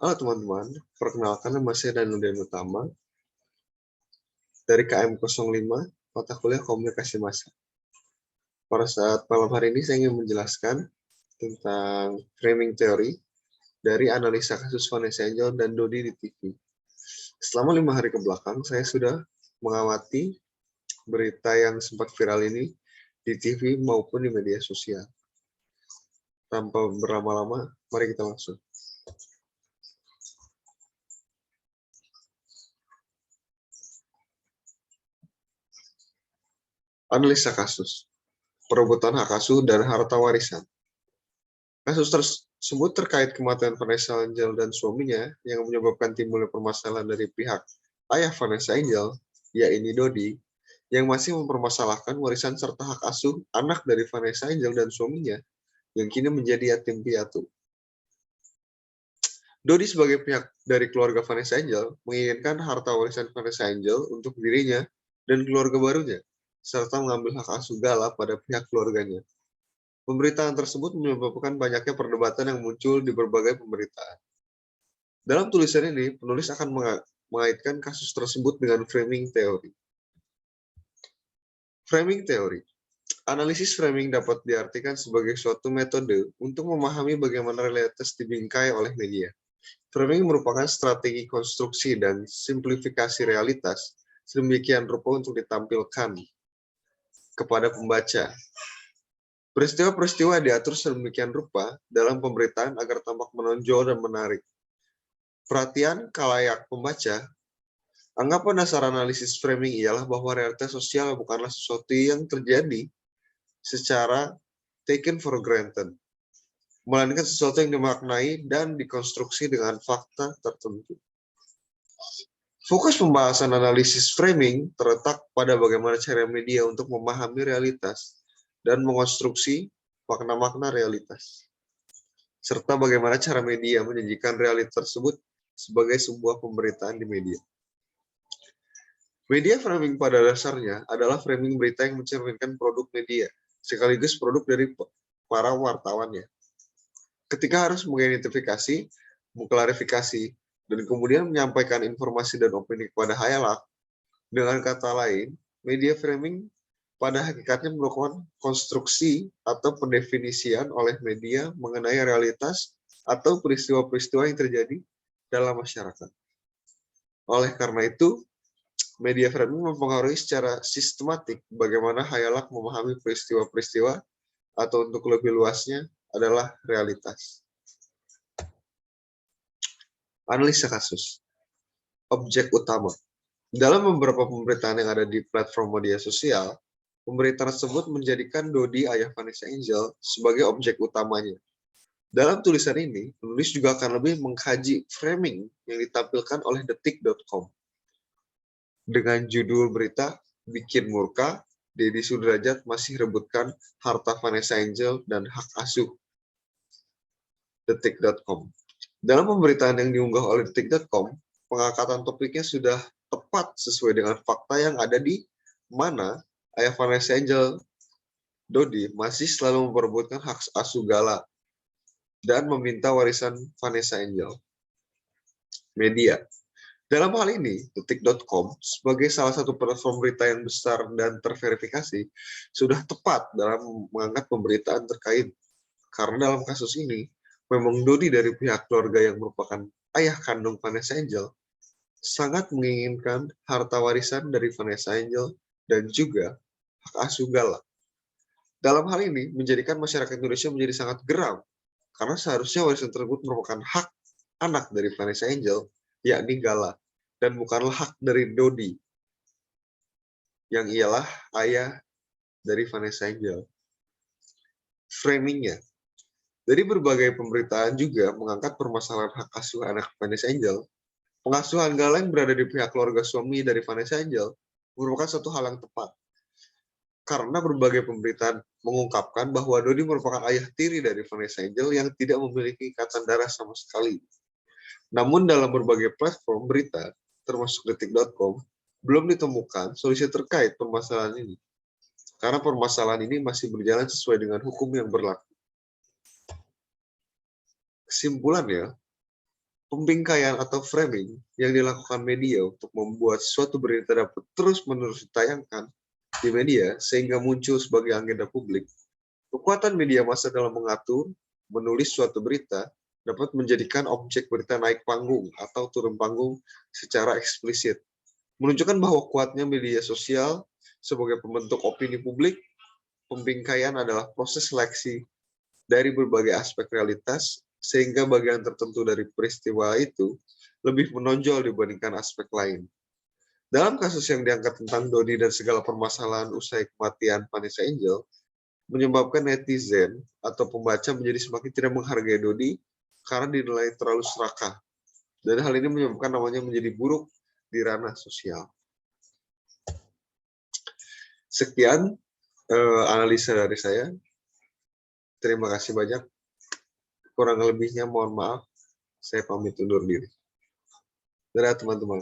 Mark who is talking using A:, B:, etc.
A: Halo teman-teman, perkenalkan nama saya Danudian Utama dari KM05, Mata Kuliah Komunikasi Massa. Pada saat malam hari ini saya ingin menjelaskan tentang framing teori dari analisa kasus Vanessa Angel dan Dodi di TV. Selama 5 hari ke belakang, saya sudah mengamati berita yang sempat viral ini di TV maupun di media sosial. Tanpa berlama-lama, mari kita langsung. Analisa kasus, perebutan hak asuh dan harta warisan. Kasus tersebut terkait kematian Vanessa Angel dan suaminya yang menyebabkan timbulnya permasalahan dari pihak ayah Vanessa Angel, yaitu Dodi, yang masih mempermasalahkan warisan serta hak asuh anak dari Vanessa Angel dan suaminya yang kini menjadi yatim piatu. Dodi sebagai pihak dari keluarga Vanessa Angel menginginkan harta warisan Vanessa Angel untuk dirinya dan keluarga barunya, serta mengambil hak asuh Gala pada pihak keluarganya. Pemberitaan tersebut menyebabkan banyaknya perdebatan yang muncul di berbagai pemberitaan. Dalam tulisan ini, penulis akan mengaitkan kasus tersebut dengan framing teori. Framing teori. Analisis framing dapat diartikan sebagai suatu metode untuk memahami bagaimana realitas dibingkai oleh media. Framing merupakan strategi konstruksi dan simplifikasi realitas sedemikian rupa untuk ditampilkan kepada pembaca. Peristiwa-peristiwa diatur sedemikian rupa dalam pemberitaan agar tampak menonjol dan menarik. Perhatian khalayak pembaca. Anggapan dasar analisis framing ialah bahwa realitas sosial bukanlah sesuatu yang terjadi secara taken for granted, melainkan sesuatu yang dimaknai dan dikonstruksi dengan fakta tertentu. Fokus pembahasan analisis framing terletak pada bagaimana cara media untuk memahami realitas dan mengonstruksi makna-makna realitas, serta bagaimana cara media menyajikan realitas tersebut sebagai sebuah pemberitaan di media. Media framing pada dasarnya adalah framing berita yang mencerminkan produk media, sekaligus produk dari para wartawannya. Ketika harus mengidentifikasi, mengklarifikasi, dan kemudian menyampaikan informasi dan opini kepada khayalak, dengan kata lain, media framing pada hakikatnya melakukan konstruksi atau pendefinisian oleh media mengenai realitas atau peristiwa-peristiwa yang terjadi dalam masyarakat. Oleh karena itu, media framing mempengaruhi secara sistematik bagaimana khayalak memahami peristiwa-peristiwa atau untuk lebih luasnya adalah realitas. Analisa kasus. Objek utama. Dalam beberapa pemberitaan yang ada di platform media sosial, pemberitaan tersebut menjadikan Dodi ayah Vanessa Angel sebagai objek utamanya. Dalam tulisan ini, penulis juga akan lebih mengkaji framing yang ditampilkan oleh detik.com. Dengan judul berita, Bikin Murka, Deddy Sudrajat masih rebutkan harta Vanessa Angel dan hak asuh. Detik.com. Dalam pemberitaan yang diunggah oleh Detik.com, pengangkatan topiknya sudah tepat sesuai dengan fakta yang ada di mana ayah Vanessa Angel, Dodi, masih selalu memperebutkan hak asuh Gala dan meminta warisan Vanessa Angel. Media. Dalam hal ini, Detik.com sebagai salah satu platform berita yang besar dan terverifikasi sudah tepat dalam mengangkat pemberitaan terkait. Karena dalam kasus ini, memang Dodi dari pihak keluarga yang merupakan ayah kandung Vanessa Angel sangat menginginkan harta warisan dari Vanessa Angel dan juga hak asuh Gala. Dalam hal ini, menjadikan masyarakat Indonesia menjadi sangat geram, karena seharusnya warisan tersebut merupakan hak anak dari Vanessa Angel, yakni Gala, dan bukanlah hak dari Dodi, yang ialah ayah dari Vanessa Angel. Framingnya. Dari berbagai pemberitaan juga mengangkat permasalahan hak asuh anak Vanessa Angel. Pengasuhan Gala yang berada di pihak keluarga suami dari Vanessa Angel merupakan satu hal yang tepat. Karena berbagai pemberitaan mengungkapkan bahwa Dodi merupakan ayah tiri dari Vanessa Angel yang tidak memiliki ikatan darah sama sekali. Namun dalam berbagai platform berita, termasuk detik.com, belum ditemukan solusi terkait permasalahan ini. Karena permasalahan ini masih berjalan sesuai dengan hukum yang berlaku. Kesimpulannya, Pembingkaian atau framing yang dilakukan media untuk membuat suatu berita dapat terus-menerus ditayangkan di media sehingga muncul sebagai agenda publik. Kekuatan media massa dalam mengatur, menulis suatu berita dapat menjadikan objek berita naik panggung atau turun panggung secara eksplisit, menunjukkan bahwa kuatnya media sosial sebagai pembentuk opini publik. Pembingkaian adalah proses seleksi dari berbagai aspek realitas, sehingga bagian tertentu dari peristiwa itu lebih menonjol dibandingkan aspek lain. Dalam kasus yang diangkat tentang Dodi dan segala permasalahan usai kematian Vanessa Angel, menyebabkan netizen atau pembaca menjadi semakin tidak menghargai Dodi karena dinilai terlalu serakah. Dan hal ini menyebabkan namanya menjadi buruk di ranah sosial. Sekian analisa dari saya. Terima kasih banyak. Kurang lebihnya mohon maaf. Saya pamit undur diri. Dadah teman-teman.